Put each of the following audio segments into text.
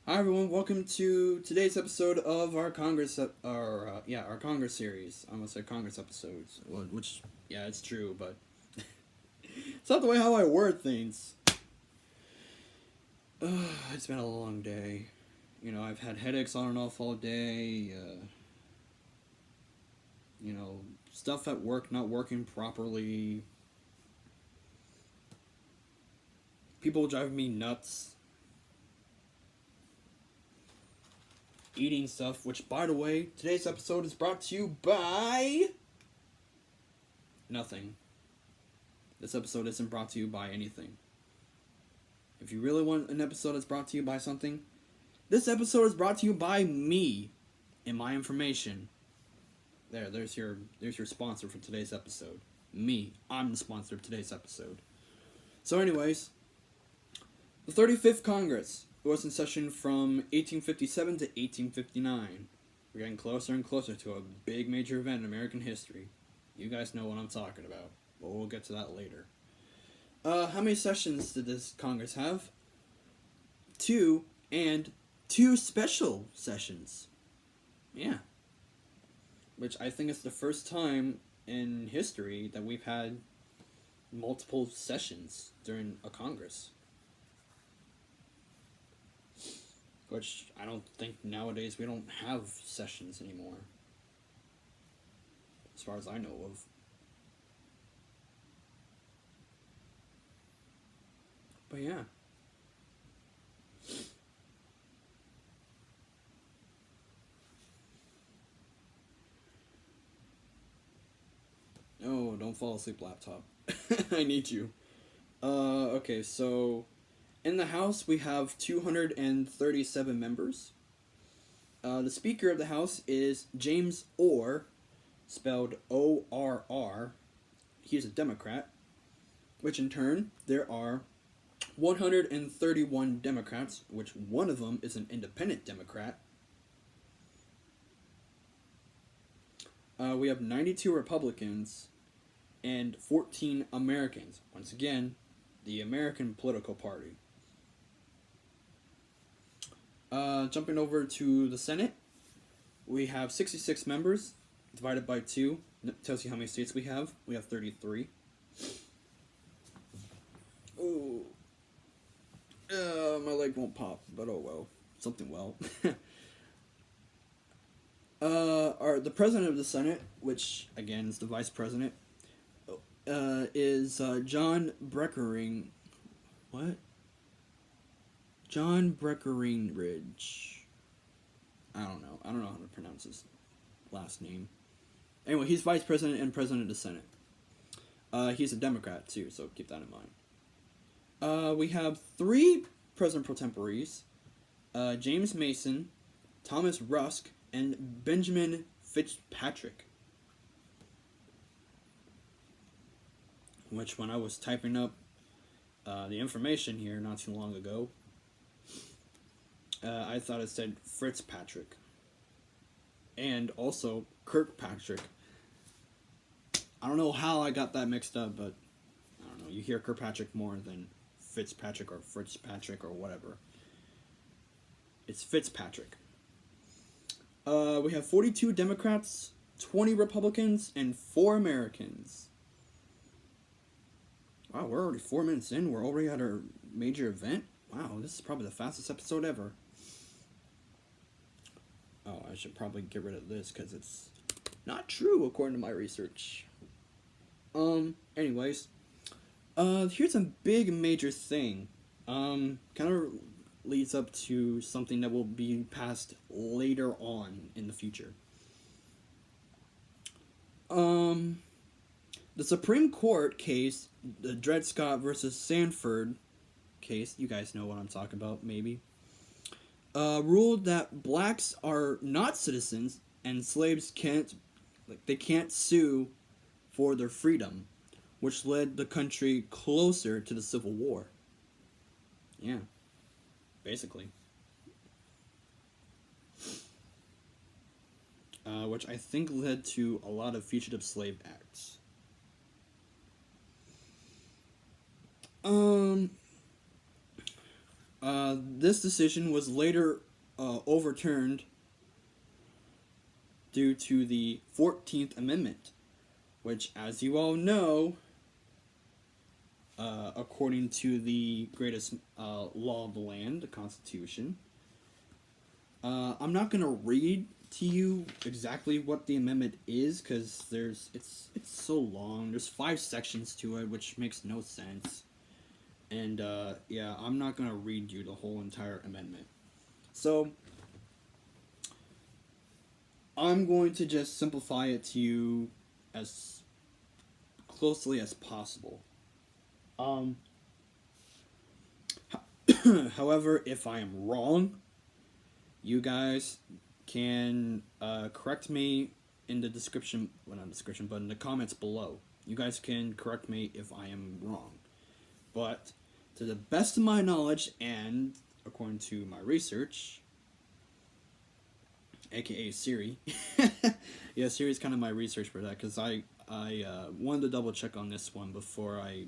Hi everyone, welcome to today's episode of our our Congress series. I almost said Congress episodes, which it's true, but it's not the way how I word things. It's been a long day. I've had headaches on and off all day. Stuff at work not working properly. People driving me nuts. Eating stuff, which, by the way, today's episode is brought to you by nothing. This episode isn't brought to you by anything. If you really want an episode that's brought to you by something, this episode is brought to you by me and my information. There's your sponsor for today's episode. Me. I'm the sponsor of today's episode. So anyways, the 35th Congress was in session from 1857 to 1859. We're getting closer and closer to a big major event in American history. You guys know what I'm talking about, but we'll get to that later. How many sessions did this Congress have? 2, and 2 special sessions. Yeah. Which I think is the first time in history that we've had multiple sessions during a Congress. Which I don't think nowadays we don't have sessions anymore. As far as I know of. But yeah. Oh, don't fall asleep, laptop. I need you. Okay, so in the House we have 237 members. The Speaker of the House is James Orr, spelled O-R-R. He's a Democrat, which in turn, there are 131 Democrats, which one of them is an independent Democrat. We have 92 Republicans and 14 Americans. Once again, the American political party. Jumping over to the Senate, we have 66 members, divided by 2. Tells you how many states we have. We have 33. Oh, my leg won't pop, but oh well. Something well. The president of the Senate, which again is the vice president, is John Breckinridge. What? John Breckinridge. I don't know how to pronounce his last name. Anyway, he's vice president and president of the Senate. He's a Democrat too, so keep that in mind. We have 3 president pro temporaries: James Mason, Thomas Rusk, and Benjamin Fitzpatrick. Which, when I was typing up the information here not too long ago, I thought it said Fitzpatrick. And also Kirkpatrick. I don't know how I got that mixed up, but I don't know. You hear Kirkpatrick more than Fitzpatrick or Fitzpatrick or whatever. It's Fitzpatrick. We have 42 Democrats, 20 Republicans, and 4 Americans. Wow, we're already 4 minutes in. We're already at our major event. Wow, this is probably the fastest episode ever. Oh, I should probably get rid of this because it's not true according to my research. Anyways. Here's a big major thing. Kind of leads up to something that will be passed later on in the future. The Supreme Court case, the Dred Scott versus Sanford case, you guys know what I'm talking about, maybe, ruled that blacks are not citizens and slaves can't sue for their freedom, which led the country closer to the Civil War. Yeah, basically. Which I think led to a lot of fugitive slave acts. This decision was later overturned due to the 14th Amendment, which, as you all know, according to the greatest law of the land, the Constitution, I'm not going to read to you exactly what the amendment is, because it's so long. There's 5 sections to it, which makes no sense. And yeah, I'm not going to read you the whole entire amendment. So I'm going to just simplify it to you as closely as possible. However, if I am wrong, you guys can correct me in the description, well, not description, but in the comments below. You guys can correct me if I am wrong. But to the best of my knowledge, and according to my research, aka Siri, yeah, Siri's kind of my research for that, because I wanted to double check on this one before I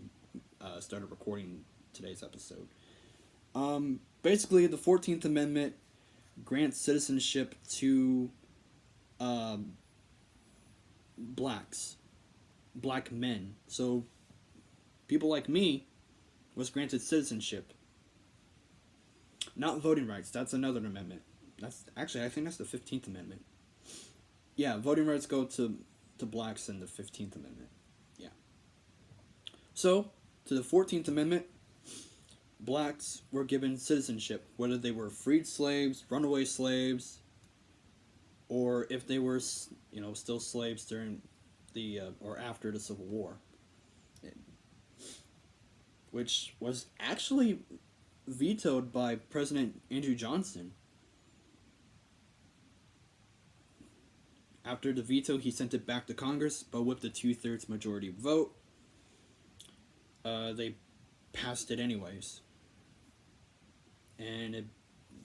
started recording today's episode. Basically, the 14th Amendment grants citizenship to black men. So people like me was granted citizenship. Not voting rights, that's another amendment. That's actually, I think that's the 15th Amendment. Yeah, voting rights go to blacks in the 15th Amendment. Yeah. So, to the 14th Amendment, blacks were given citizenship, whether they were freed slaves, runaway slaves, or if they were, still slaves during the or after the Civil War, which was actually vetoed by President Andrew Johnson. After the veto, he sent it back to Congress, but with the 2/3 majority vote, they passed it anyways. And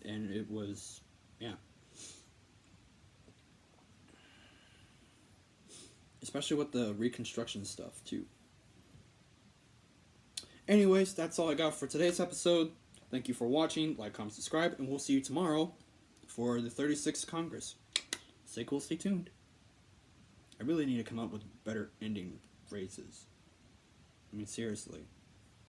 it was, yeah. Especially with the Reconstruction stuff, too. Anyways, that's all I got for today's episode. Thank you for watching. Like, comment, subscribe, and we'll see you tomorrow for the 36th Congress. Stay cool, stay tuned. I really need to come up with better ending phrases. I mean, seriously.